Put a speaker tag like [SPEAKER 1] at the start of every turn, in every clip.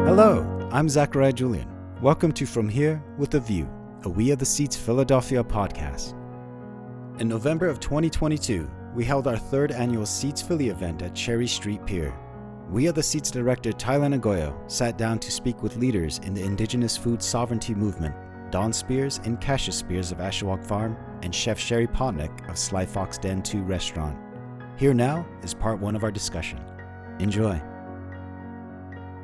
[SPEAKER 1] Hello, I'm Zachariah Julian. Welcome to From Here with a View, a We Are the Seeds Philadelphia podcast. In November of 2022, we held our third annual Seeds Philly event at Cherry Street Pier. We Are the Seeds director Tailinh Agoyo sat down to speak with leaders in the Indigenous food sovereignty movement, Dawn Spears and Cassius Spears of Ashwaubenon Farm, and Chef Sherry Pocknett of Sly Fox Den 2 restaurant. Here now is part one of our discussion. Enjoy.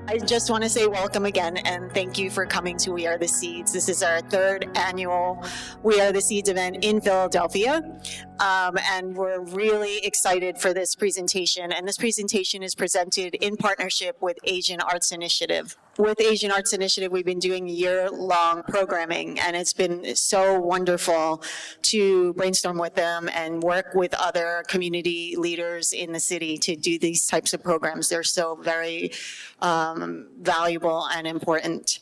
[SPEAKER 2] I just want to say welcome again and thank you for coming to We Are the Seeds. This is our third annual We Are the Seeds event in Philadelphia. And we're really excited for this presentation. And this presentation is presented in partnership with Asian Arts Initiative. With Asian Arts Initiative, we've been doing year-long programming, and it's been so wonderful to brainstorm with them and work with other community leaders in the city to do these types of programs. They're so very valuable and important.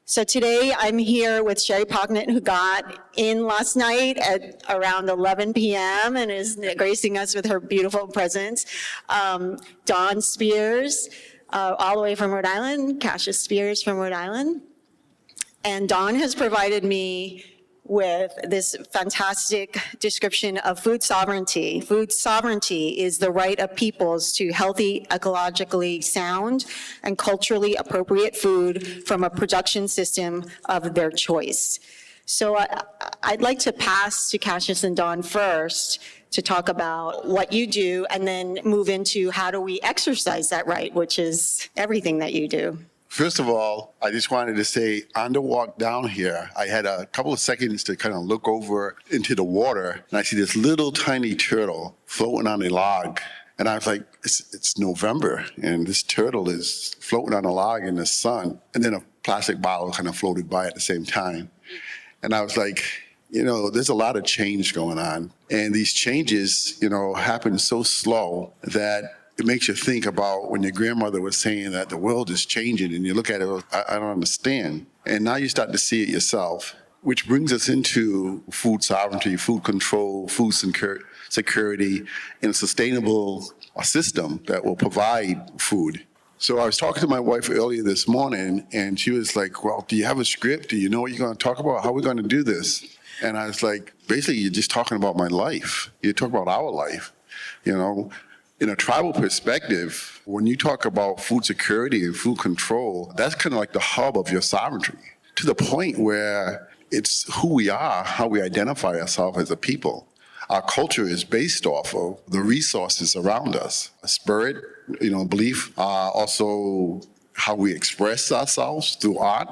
[SPEAKER 2] So today I'm here with Sherry Pocknett, who got in last night at around 11 p.m. and is gracing us with her beautiful presence. Dawn Spears, all the way from Rhode Island, Cassius Spears from Rhode Island. And Dawn has provided me with this fantastic description of food sovereignty. Food sovereignty is the right of peoples to healthy, ecologically sound, and culturally appropriate food from a production system of their choice. So I'd like to pass to Cassius and Dawn first to talk about what you do, and then move into how do we exercise that right, which is everything that you do.
[SPEAKER 3] First of all, I just wanted to say, on the walk down here, I had a couple of seconds to kind of look over into the water, and I see this little tiny turtle floating on a log. And I was like, it's November, and this turtle is floating on a log in the sun. And then a plastic bottle kind of floated by at the same time. And I was like, you know, there's a lot of change going on. And these changes, you know, happen so slow that it makes you think about when your grandmother was saying that the world is changing, and you look at it, I don't understand. And now you start to see it yourself, which brings us into food sovereignty, food control, food security, and a sustainable system that will provide food. So I was talking to my wife earlier this morning, and she was like, well, do you have a script? Do you know what you're going to talk about? How are we going to do this? And I was like, basically, you're just talking about my life. You're talking about our life, you know. In a tribal perspective, when you talk about food security and food control, that's kind of like the hub of your sovereignty, to the point where it's who we are, how we identify ourselves as a people. Our culture is based off of the resources around us, a spirit, you know, belief, also how we express ourselves through art.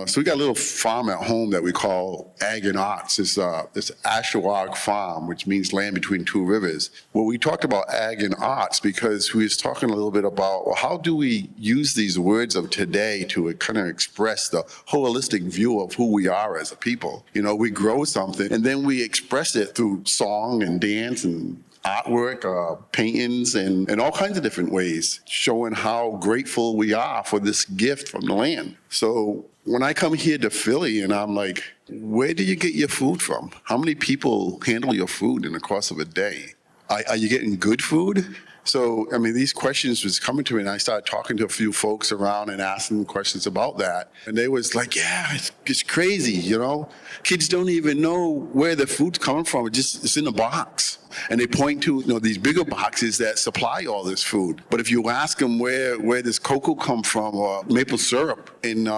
[SPEAKER 3] So we got a little farm at home that we call Ag and Arts. It's Ashwaubenon Farm, which means land between two rivers. Well, we talked about Ag and Arts because we was talking a little bit about, well, how do we use these words of today to kind of express the holistic view of who we are as a people. You know, we grow something and then we express it through song and dance and artwork, paintings, and all kinds of different ways, showing how grateful we are for this gift from the land. So when I come here to Philly and I'm like, where do you get your food from? How many people handle your food in the course of a day? Are you getting good food? So, I mean, these questions was coming to me, and I started talking to a few folks around and asking them questions about that. And they was like, yeah, it's crazy, you know? Kids don't even know where the food's coming from. It's in a box. And they point to, you know, these bigger boxes that supply all this food. But if you ask them where does cocoa come from, or maple syrup, and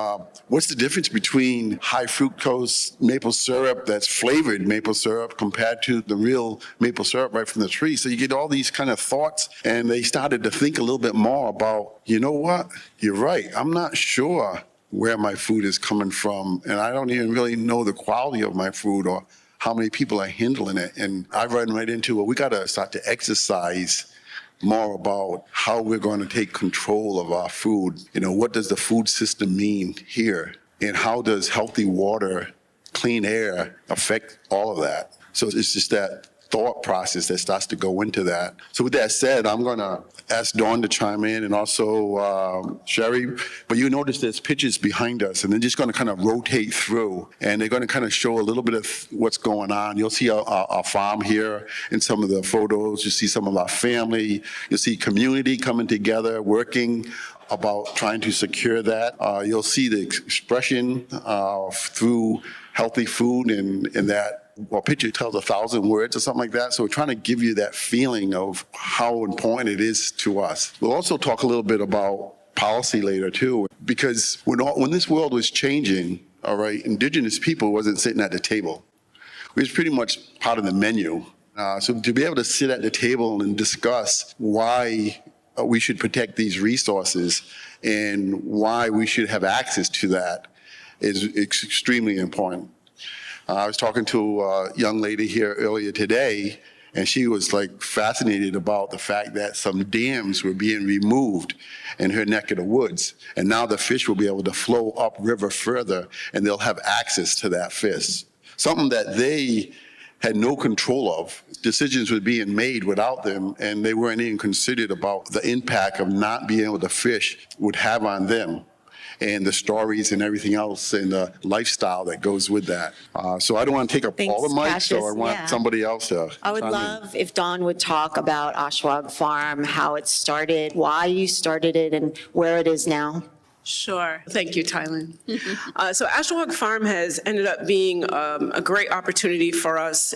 [SPEAKER 3] what's the difference between high fructose maple syrup that's flavored maple syrup compared to the real maple syrup right from the tree? So you get all these kind of thoughts, and they started to think a little bit more about, you know what, you're right, I'm not sure where my food is coming from, and I don't even really know the quality of my food or how many people are handling it. And I run right into, well, we got to start to exercise more about how we're going to take control of our food. You know, what does the food system mean here? And how does healthy water, clean air affect all of that? So it's just that thought process that starts to go into that. So with that said, I'm going to ask Dawn to chime in, and also Sherry. But you notice there's pictures behind us, and they're just going to kind of rotate through, and they're going to kind of show a little bit of what's going on. You'll see our farm here in some of the photos. You see some of our family. You'll see community coming together, working about trying to secure that. You'll see the expression through healthy food, and that, well, picture tells 1,000 words or something like that. So we're trying to give you that feeling of how important it is to us. We'll also talk a little bit about policy later too, because when this world was changing, all right, Indigenous people wasn't sitting at the table. We was pretty much part of the menu. So to be able to sit at the table and discuss why we should protect these resources and why we should have access to that is extremely important. I was talking to a young lady here earlier today, and she was like fascinated about the fact that some dams were being removed in her neck of the woods. And now the fish will be able to flow upriver further, and they'll have access to that fish. Something that they had no control of. Decisions were being made without them, and they weren't even considered about the impact of not being able to fish would have on them, and the stories and everything else and the lifestyle that goes with that. So I don't want to take up all the mics,
[SPEAKER 2] Cassius.
[SPEAKER 3] so I want somebody else to
[SPEAKER 2] I would love if Dawn would talk about Ashwag Farm, how it started, why you started it, and where it is now.
[SPEAKER 4] Sure. Thank you, Tailinh. So Ashwag Farm has ended up being a great opportunity for us.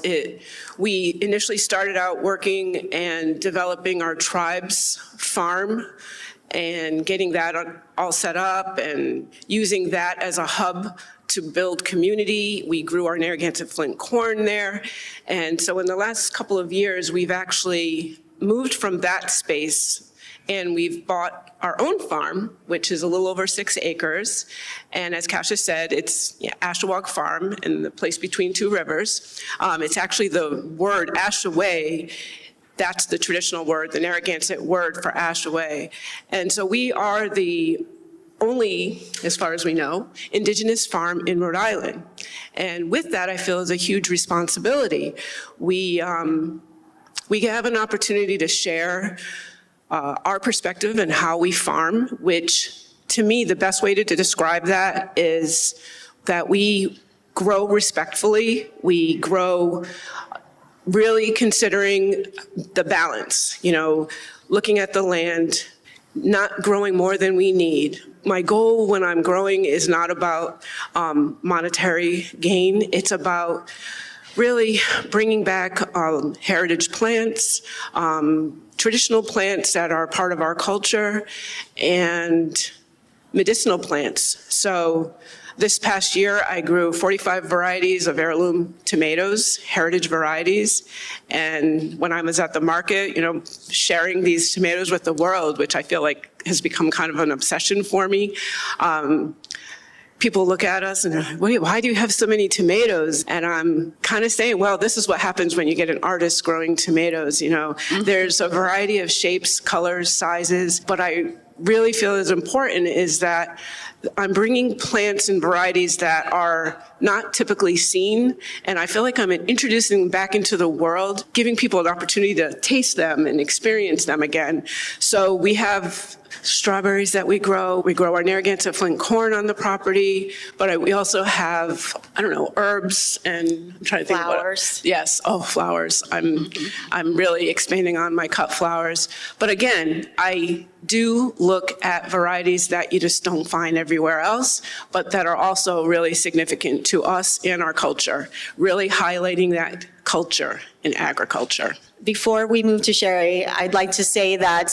[SPEAKER 4] We initially started out working and developing our tribe's farm and getting that all set up and using that as a hub to build community. We grew our Narragansett Flint corn there. And so in the last couple of years, we've actually moved from that space, and we've bought our own farm, which is a little over 6 acres. And as Cassius said, it's Ashwag Farm in the place between two rivers. It's actually the word Ashaway. That's the traditional word, the Narragansett word for Ashaway. And so we are the only, as far as we know, Indigenous farm in Rhode Island. And with that, I feel is a huge responsibility. We have an opportunity to share our perspective and how we farm, which to me, the best way to describe that is that we grow respectfully, we grow really considering the balance, looking at the land, not growing more than we need. My goal when I'm growing is not about monetary gain. It's about really bringing back heritage plants, traditional plants that are part of our culture, and medicinal plants. So this past year, I grew 45 varieties of heirloom tomatoes, heritage varieties. And when I was at the market, sharing these tomatoes with the world, which I feel like has become kind of an obsession for me. People look at us and they're like, wait, why do you have so many tomatoes? And I'm kind of saying, well, this is what happens when you get an artist growing tomatoes. There's a variety of shapes, colors, sizes, but I really feel is important is that I'm bringing plants and varieties that are not typically seen, and I feel like I'm introducing them back into the world, giving people an opportunity to taste them and experience them again. So we have strawberries that we grow. We grow our Narragansett Flint corn on the property, but we also have, herbs and I'm trying to think
[SPEAKER 2] Flowers.
[SPEAKER 4] Yes, flowers. I'm really expanding on my cut flowers. But again, I do look at varieties that you just don't find everywhere else, but that are also really significant to us and our culture, really highlighting that culture in agriculture.
[SPEAKER 2] Before we move to Sherry, I'd like to say that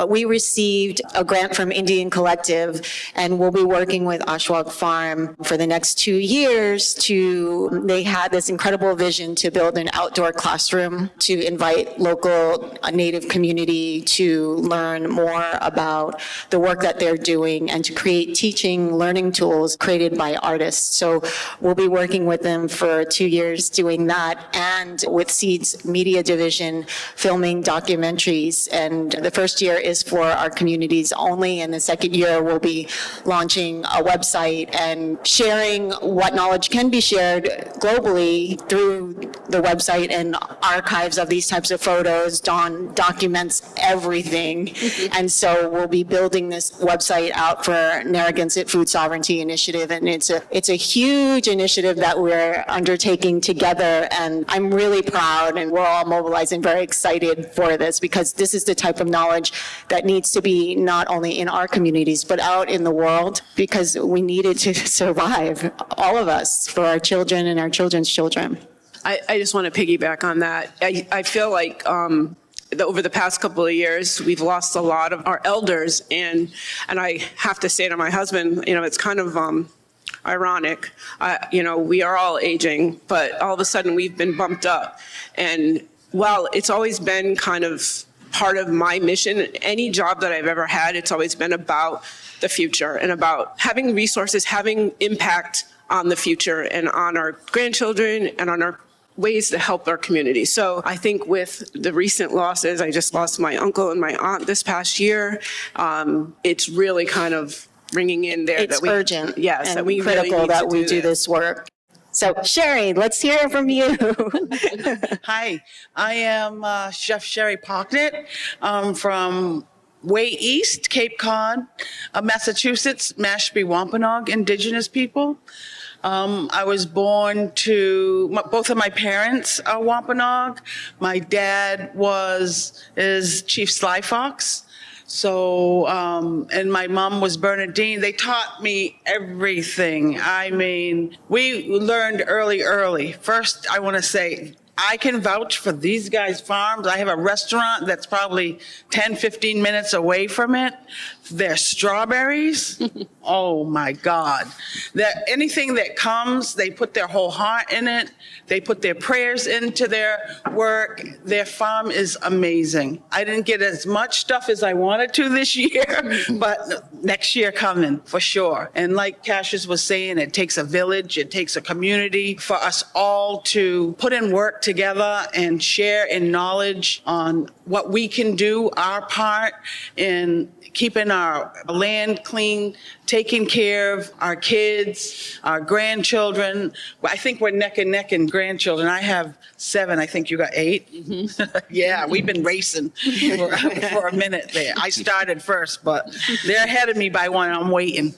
[SPEAKER 2] we received a grant from Indian Collective, and we'll be working with Ashwag Farm for the next 2 years they had this incredible vision to build an outdoor classroom to invite local Native community to learn more about the work that they're doing and to create teaching, learning tools created by artists. So we'll be working with them for 2 years doing that, and with seeds Seeds Media Division filming documentaries. And the first year is for our communities only, and the second year we'll be launching a website and sharing what knowledge can be shared globally through the website and archives of these types of photos. Dawn documents everything. And so we'll be building this website out for Narragansett Food Sovereignty Initiative, and it's a huge initiative that we're undertaking together, and I'm really proud, and we're all mobilized and very excited for this, because this is the type of knowledge that needs to be not only in our communities but out in the world, because we need it to survive, all of us, for our children and our children's children.
[SPEAKER 4] I just want to piggyback on that. I feel like over the past couple of years, we've lost a lot of our elders, and I have to say to my husband, it's kind of ironic. We are all aging, but all of a sudden we've been bumped up. And while it's always been kind of part of my mission, any job that I've ever had, it's always been about the future and about having resources, having impact on the future and on our grandchildren and on our ways to help our community. So I think with the recent losses, I just lost my uncle and my aunt this past year. It's really kind of ringing in there.
[SPEAKER 2] It's urgent.
[SPEAKER 4] Yes,
[SPEAKER 2] and
[SPEAKER 4] that we
[SPEAKER 2] critical
[SPEAKER 4] really
[SPEAKER 2] that we do this work. So Sherry, let's hear from you.
[SPEAKER 5] Hi, I am Chef Sherry Pocknett. I'm from way east, Cape Cod, Massachusetts, Mashpee Wampanoag Indigenous people. I was born to, both of my parents are Wampanoag. My dad is Chief Sly Fox. So, and my mom was Bernadine. They taught me everything. I mean, we learned early. First, I want to say, I can vouch for these guys' farms. I have a restaurant that's probably 10, 15 minutes away from it. Their strawberries, oh my God. Anything that comes, they put their whole heart in it. They put their prayers into their work. Their farm is amazing. I didn't get as much stuff as I wanted to this year, but next year coming for sure. And like Cassius was saying, it takes a village, it takes a community for us all to put in work together and share in knowledge on what we can do, our part in keeping our land clean, taking care of our kids, our grandchildren. I think we're neck and neck in grandchildren. I have 7. I think you got 8. Mm-hmm. Yeah, we've been racing for a minute there. I started first, but they're ahead of me by 1. I'm waiting.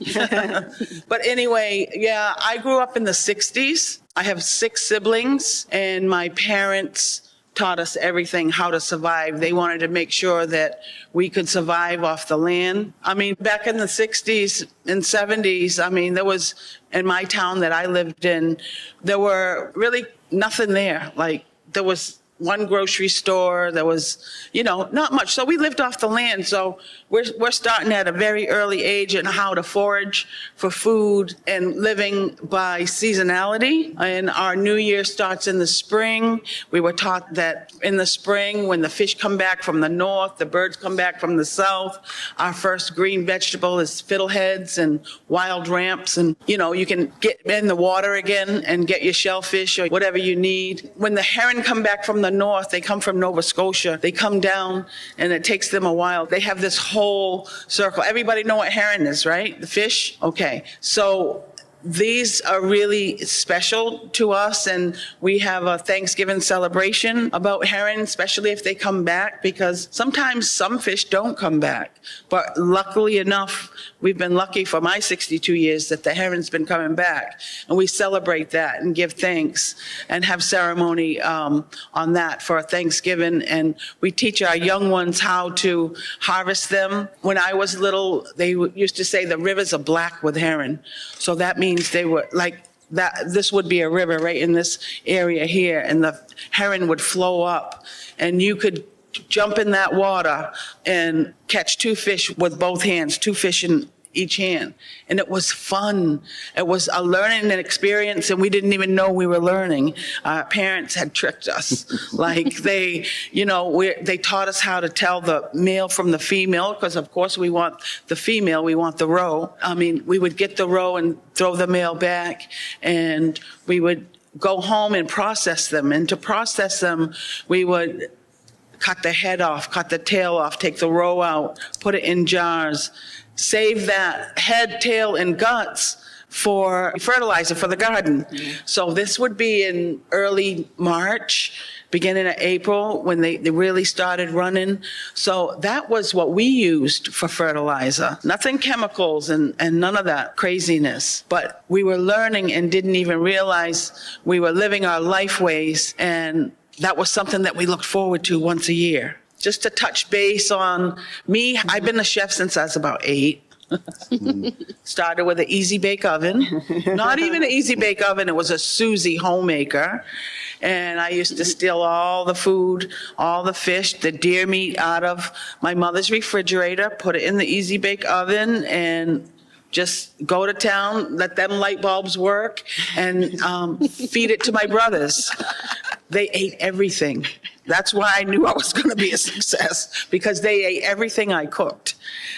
[SPEAKER 5] But anyway, yeah, I grew up in the 60s. I have 6 siblings, and my parents taught us everything, how to survive. They wanted to make sure that we could survive off the land. I mean, back in the 60s and 70s, I mean, there was, in my town that I lived in, there were really nothing there. Like, there was one grocery store, there was, not much. So we lived off the land. So we're starting at a very early age in how to forage for food and living by seasonality. And our new year starts in the spring. We were taught that in the spring, when the fish come back from the north, the birds come back from the south, our first green vegetable is fiddleheads and wild ramps. And, you can get in the water again and get your shellfish or whatever you need. When the heron come back from the north, they come from Nova Scotia. They come down and it takes them a while. They have this whole circle. Everybody know what heron is, right? The fish? Okay. So these are really special to us, and we have a Thanksgiving celebration about heron, especially if they come back, because sometimes some fish don't come back. But luckily enough, we've been lucky for my 62 years that the heron's been coming back, and we celebrate that and give thanks and have ceremony on that for Thanksgiving, and we teach our young ones how to harvest them. When I was little, they used to say the rivers are black with heron, so that means they were like that. This would be a river right in this area here, and the heron would flow up, and you could jump in that water and catch 2 fish with both hands, 2 fish in each hand. And it was fun. It was a learning experience, and we didn't even know we were learning. Our parents had tricked us. Like they taught us how to tell the male from the female, because of course we want the female, we want the roe. I mean, we would get the roe and throw the male back, and we would go home and process them. And to process them, we would cut the head off, cut the tail off, take the roe out, put it in jars, save that head, tail, and guts for fertilizer for the garden. So this would be in early March, beginning of April, when they really started running. So that was what we used for fertilizer. Nothing chemicals and none of that craziness. But we were learning and didn't even realize we were living our life ways, and that was something that we looked forward to once a year. Just to touch base on me, I've been a chef since I was about 8. Started with an easy bake oven. Not even an easy bake oven, it was a Susie homemaker. And I used to steal all the food, all the fish, the deer meat out of my mother's refrigerator, put it in the easy bake oven, and just go to town, let them light bulbs work, and feed it to my brothers. They ate everything. That's why I knew I was going to be a success, because they ate everything I cooked.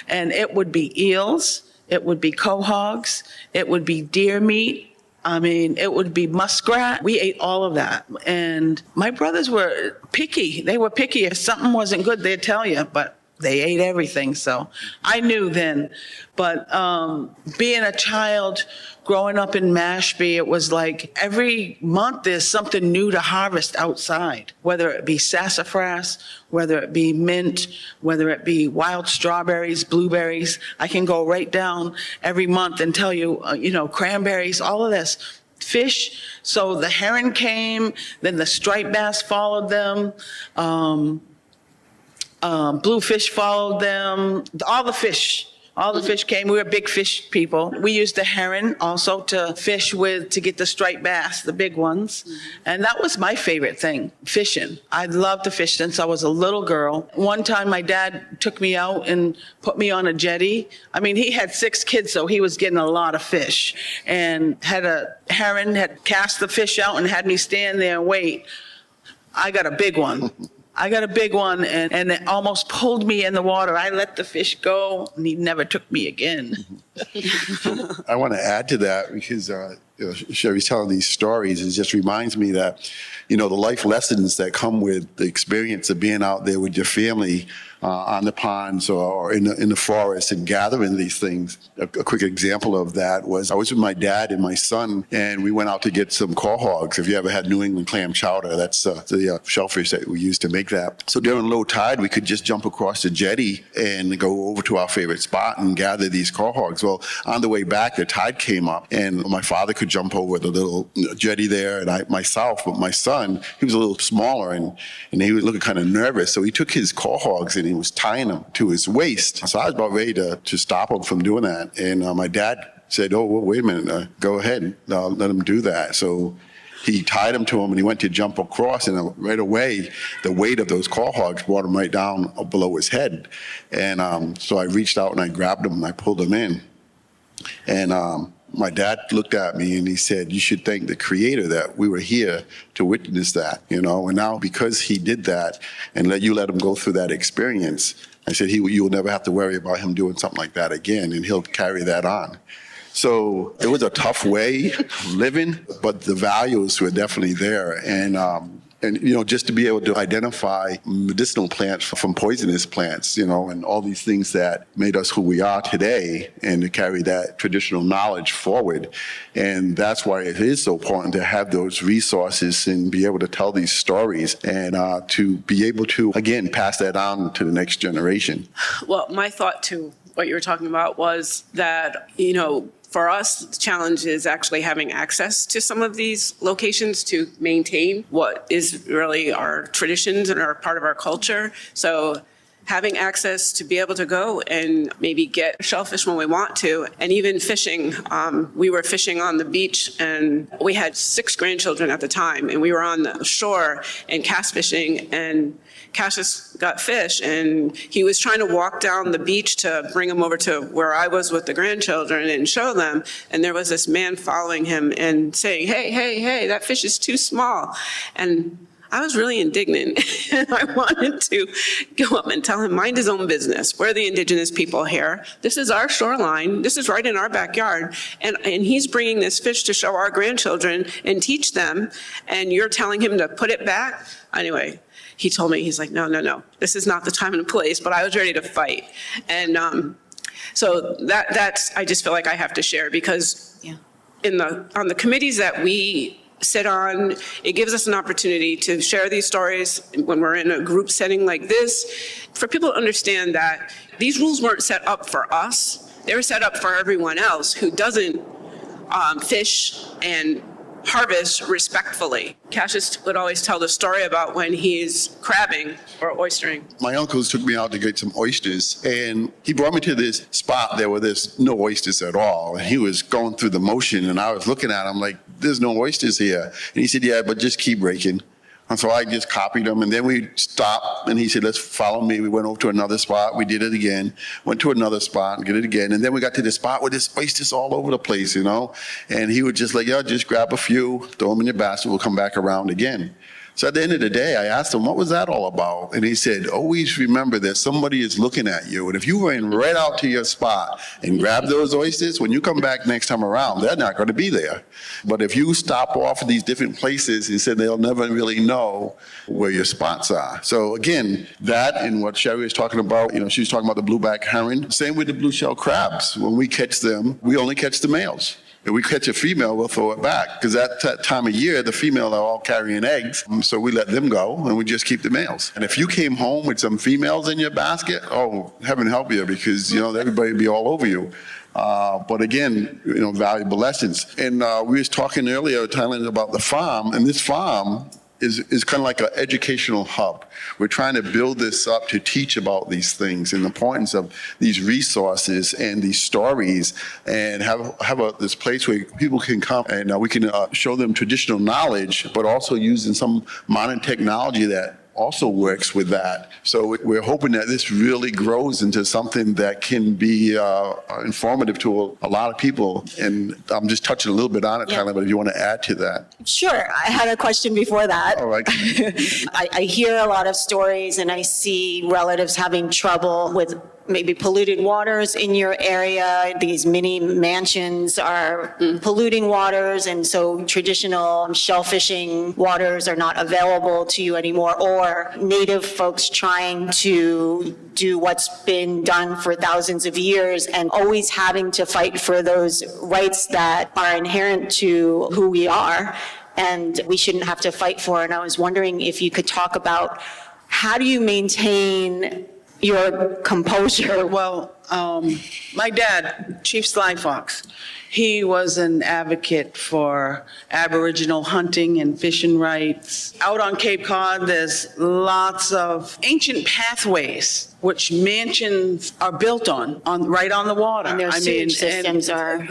[SPEAKER 5] And it would be eels, it would be quahogs, it would be deer meat. I mean, it would be muskrat. We ate all of that. And my brothers were picky. They were picky. If something wasn't good, they'd tell you, but they ate everything. So I knew then. But being a child, growing up in Mashpee, it was like every month there's something new to harvest outside, whether it be sassafras, whether it be mint, whether it be wild strawberries, blueberries. I can go right down every month and tell you, cranberries, all of this. Fish, so the heron came, then the striped bass followed them, bluefish followed them, all the fish came. We were big fish people. We used the heron also to fish with, to get the striped bass, the big ones. And that was my favorite thing, fishing. I loved to fish since I was a little girl. One time my dad took me out and put me on a jetty. I mean, he had 6 kids, so he was getting a lot of fish. And had a heron, had cast the fish out and had me stand there and wait. I got a big one. And it almost pulled me in the water. I let the fish go, and he never took me again.
[SPEAKER 3] I want to add to that because Sherry's telling these stories. It just reminds me that, the life lessons that come with the experience of being out there with your family on the ponds or in the forest and gathering these things. A quick example of that was I was with my dad and my son, and we went out to get some quahogs. If you ever had New England clam chowder, that's the shellfish that we use to make that. So during low tide, we could just jump across the jetty and go over to our favorite spot and gather these quahogs. Well, on the way back, the tide came up, and my father could jump over the little jetty there, and myself, but my son, he was a little smaller, and he was looking kind of nervous. So he took his quahogs and he was tying them to his waist. So I was about ready to stop him from doing that. And my dad said, "Oh, well, wait a minute, go ahead, let him do that." So he tied him to him, and he went to jump across, and right away, the weight of those quahogs brought him right down below his head. And so I reached out and I grabbed him and I pulled him in. And my dad looked at me and he said, "You should thank the Creator that we were here to witness that, And now because he did that and let him go through that experience," I said, "You'll never have to worry about him doing something like that again, and he'll carry that on." So it was a tough way of living, but the values were definitely there. And just to be able to identify medicinal plants from poisonous plants, and all these things that made us who we are today, and to carry that traditional knowledge forward. And that's why it is so important to have those resources and be able to tell these stories and to be able to, again, pass that on to the next generation.
[SPEAKER 4] Well, my thought to what you were talking about was that, for us, the challenge is actually having access to some of these locations to maintain what is really our traditions and are part of our culture. So having access to be able to go and maybe get shellfish when we want to, and even fishing. We were fishing on the beach, and we had 6 grandchildren at the time, and we were on the shore and cast fishing, and Cassius got fish, and he was trying to walk down the beach to bring them over to where I was with the grandchildren and show them. And there was this man following him and saying, hey, that fish is too small. And I was really indignant and I wanted to go up and tell him, mind his own business. We're the indigenous people here. This is our shoreline. This is right in our backyard. And he's bringing this fish to show our grandchildren and teach them. And you're telling him to put it back? Anyway, he told me, he's like, no, this is not the time and place, but I was ready to fight. And so that's, I just feel like I have to share because on the committees that we sit on, it gives us an opportunity to share these stories when we're in a group setting like this, for people to understand that these rules weren't set up for us. They were set up for everyone else who doesn't fish and harvest respectfully. Cassius would always tell the story about when he's crabbing or oystering.
[SPEAKER 3] My uncles took me out to get some oysters, and he brought me to this spot there where there's no oysters at all. And he was going through the motion, and I was looking at him like, there's no oysters here. And he said, yeah, but just keep raking. And so I just copied him, and then we stopped, and he said, let's follow me. We went over to another spot. We did it again, went to another spot and did it again. And then we got to this spot where there's oysters all over the place, you know? And he would just like, yeah, just grab a few, throw them in your basket, we'll come back around again. So at the end of the day, I asked him, what was that all about? And he said, always remember that somebody is looking at you. And if you ran right out to your spot and grabbed those oysters, when you come back next time around, they're not going to be there. But if you stop off at these different places, he said they'll never really know where your spots are. So again, that and what Sherry was talking about, you know, she was talking about the blueback herring. Same with the blue shell crabs. When we catch them, we only catch the males. If we catch a female, we'll throw it back. Because that time of year, the female are all carrying eggs. So we let them go and we just keep the males. And if you came home with some females in your basket, oh, heaven help you, because, you know, everybody would be all over you. But again, you know, valuable lessons. And we was talking earlier, Tailinh, about the farm. And this farm is kind of like an educational hub. We're trying to build this up to teach about these things and the importance of these resources and these stories, and have this place where people can come and we can show them traditional knowledge, but also using some modern technology that also works with that. So we're hoping that this really grows into something that can be informative to a lot of people. And I'm just touching a little bit on it, Tailinh, but if you want to add to that.
[SPEAKER 2] Sure. I had a question before that.
[SPEAKER 3] All right.
[SPEAKER 2] I hear a lot of stories and I see relatives having trouble with maybe polluted waters in your area. These mini mansions are polluting waters, and so traditional shell fishing waters are not available to you anymore, or native folks trying to do what's been done for thousands of years and always having to fight for those rights that are inherent to who we are and we shouldn't have to fight for. And I was wondering if you could talk about how do you maintain your composure?
[SPEAKER 5] Well, my dad, Chief Sly Fox, he was an advocate for Aboriginal hunting and fishing rights. Out on Cape Cod, there's lots of ancient pathways which mansions are built on right on the water.
[SPEAKER 2] And their sewage systems are...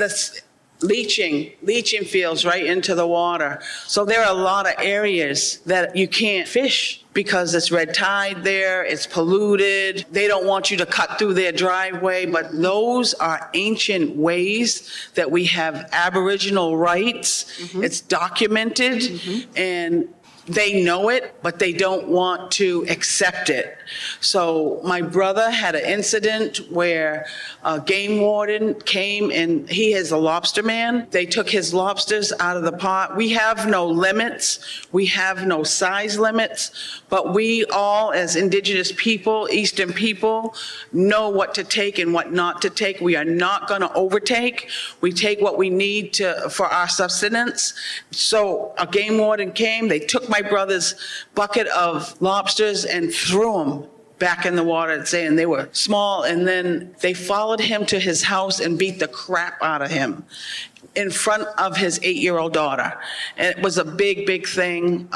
[SPEAKER 5] leaching fields right into the water. So there are a lot of areas that you can't fish because it's red tide there, it's polluted. They don't want you to cut through their driveway, but those are ancient ways that we have Aboriginal rights. It's documented, and they know it, but they don't want to accept it. So my brother had an incident where a game warden came, and he is a lobster man. They took his lobsters out of the pot. We have no limits. We have no size limits, but we all, as Indigenous people, Eastern people, know what to take and what not to take. We are not going to overtake. We take what we need for our sustenance. So a game warden came, they took my brother's bucket of lobsters and threw them back in the water, saying they were small, and then they followed him to his house and beat the crap out of him in front of his 8-year-old daughter. And it was a big thing.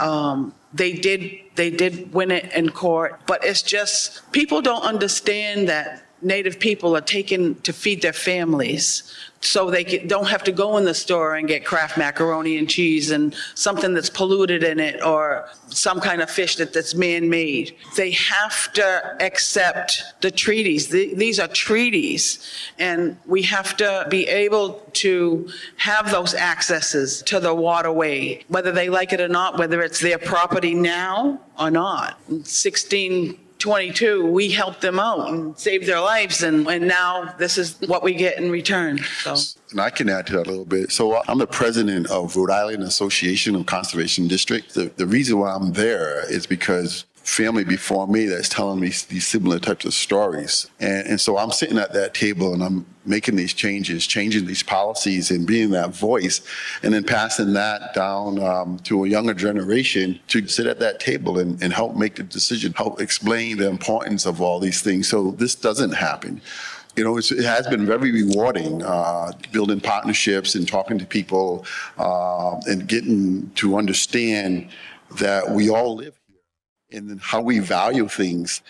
[SPEAKER 5] They did win it in court, but it's just, people don't understand that Native people are taken to feed their families so they don't have to go in the store and get Kraft macaroni and cheese and something that's polluted in it or some kind of fish that's man-made. They have to accept the treaties. These are treaties, and we have to be able to have those accesses to the waterway, whether they like it or not, whether it's their property now or not. 1622, we helped them out and saved their lives, and now this is what we get in return. So.
[SPEAKER 3] And I can add to that a little bit. So I'm the president of Rhode Island Association of Conservation Districts. The reason why I'm there is because family before me that's telling me these similar types of stories. And so I'm sitting at that table and I'm making these changes, changing these policies and being that voice, and then passing that down to a younger generation to sit at that table and help make the decision, help explain the importance of all these things so this doesn't happen. You know, it has been very rewarding building partnerships and talking to people and getting to understand that we all live here and then how we value things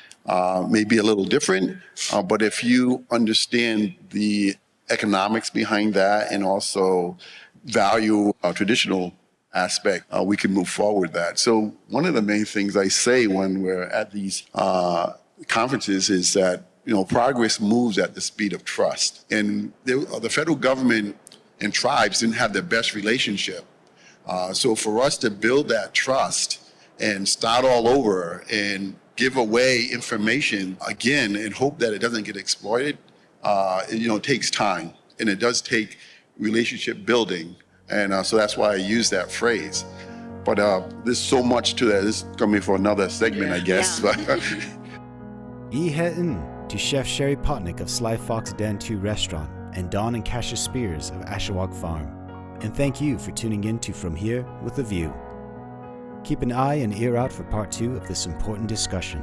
[SPEAKER 3] may be a little different. But if you understand the economics behind that and also value a traditional aspect, we can move forward with that. So one of the main things I say when we're at these conferences is that progress moves at the speed of trust. And the federal government and tribes didn't have the best relationship. So for us to build that trust and start all over and give away information again and hope that it doesn't get exploited, it takes time. And it does take relationship building. And so that's why I use that phrase. But there's so much to that. This is going to be for another segment, I guess.
[SPEAKER 1] Yeah. To Chef Sherry Pocknett of Sly Fox Den 2 Restaurant and Don and Cassius Spears of Ashawag Farm. And thank you for tuning in to From Here with a View. Keep an eye and ear out for part 2 of this important discussion.